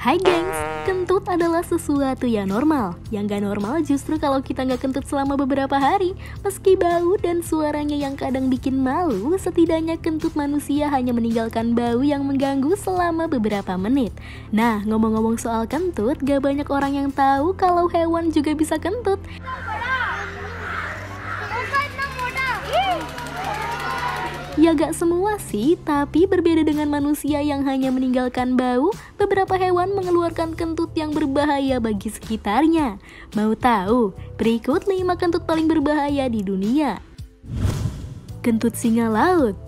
Hai gengs, kentut adalah sesuatu yang normal. Yang gak normal justru kalau kita gak kentut selama beberapa hari. Meski bau dan suaranya yang kadang bikin malu, setidaknya kentut manusia hanya meninggalkan bau yang mengganggu selama beberapa menit. Nah, ngomong-ngomong soal kentut, gak banyak orang yang tahu kalau hewan juga bisa kentut. Ya gak semua sih, tapi berbeda dengan manusia yang hanya meninggalkan bau, beberapa hewan mengeluarkan kentut yang berbahaya bagi sekitarnya. Mau tahu? Berikut 5 kentut paling berbahaya di dunia. Kentut singa laut.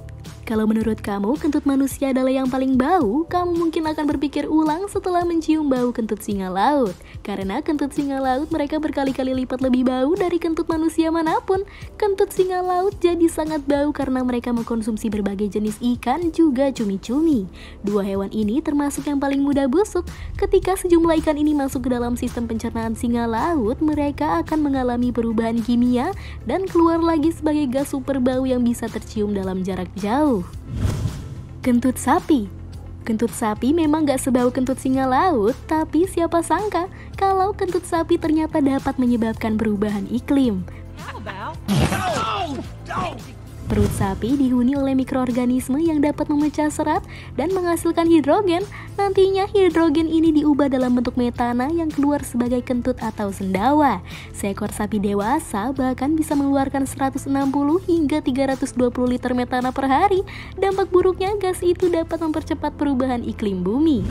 Kalau menurut kamu kentut manusia adalah yang paling bau, kamu mungkin akan berpikir ulang setelah mencium bau kentut singa laut. Karena kentut singa laut mereka berkali-kali lipat lebih bau dari kentut manusia manapun. Kentut singa laut jadi sangat bau karena mereka mengkonsumsi berbagai jenis ikan juga cumi-cumi. Dua hewan ini termasuk yang paling mudah busuk. Ketika sejumlah ikan ini masuk ke dalam sistem pencernaan singa laut, mereka akan mengalami perubahan kimia dan keluar lagi sebagai gas super bau yang bisa tercium dalam jarak jauh. Kentut sapi. Kentut sapi memang gak sebau kentut singa laut, tapi siapa sangka kalau kentut sapi ternyata dapat menyebabkan perubahan iklim. Perut sapi dihuni oleh mikroorganisme yang dapat memecah serat dan menghasilkan hidrogen. Nantinya hidrogen ini diubah dalam bentuk metana yang keluar sebagai kentut atau sendawa. Seekor sapi dewasa bahkan bisa mengeluarkan 160 hingga 320 liter metana per hari. Dampak buruknya gas itu dapat mempercepat perubahan iklim bumi.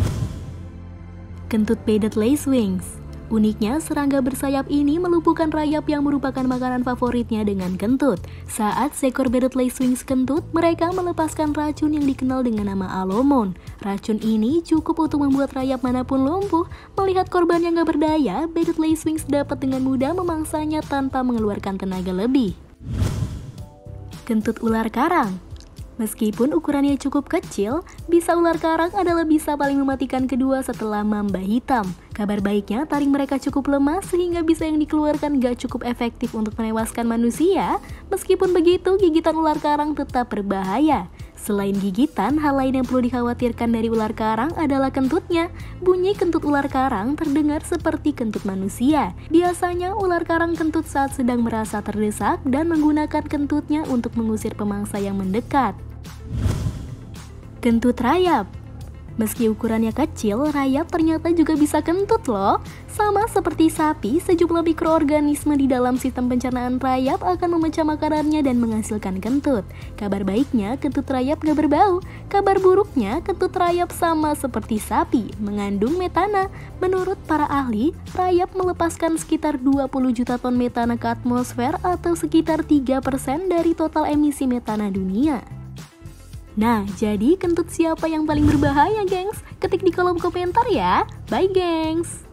Kentut bearded lacewings. Uniknya, serangga bersayap ini melumpuhkan rayap yang merupakan makanan favoritnya dengan kentut. Saat seekor bearded lacewings kentut, mereka melepaskan racun yang dikenal dengan nama alomon. Racun ini cukup untuk membuat rayap manapun lumpuh. Melihat korban yang gak berdaya, bearded lacewings dapat dengan mudah memangsanya tanpa mengeluarkan tenaga lebih. Kentut ular karang. Meskipun ukurannya cukup kecil, bisa ular karang adalah bisa paling mematikan kedua setelah mamba hitam. Kabar baiknya, taring mereka cukup lemah sehingga bisa yang dikeluarkan gak cukup efektif untuk menewaskan manusia. Meskipun begitu, gigitan ular karang tetap berbahaya. Selain gigitan, hal lain yang perlu dikhawatirkan dari ular karang adalah kentutnya. Bunyi kentut ular karang terdengar seperti kentut manusia. Biasanya ular karang kentut saat sedang merasa terdesak dan menggunakan kentutnya untuk mengusir pemangsa yang mendekat. Kentut rayap. Meski ukurannya kecil, rayap ternyata juga bisa kentut loh. Sama seperti sapi, sejumlah mikroorganisme di dalam sistem pencernaan rayap akan memecah makanannya dan menghasilkan kentut. Kabar baiknya, kentut rayap gak berbau. Kabar buruknya, kentut rayap sama seperti sapi, mengandung metana. Menurut para ahli, rayap melepaskan sekitar 20 juta ton metana ke atmosfer atau sekitar 3% dari total emisi metana dunia. Nah, jadi kentut siapa yang paling berbahaya, gengs? Ketik di kolom komentar ya. Bye, gengs!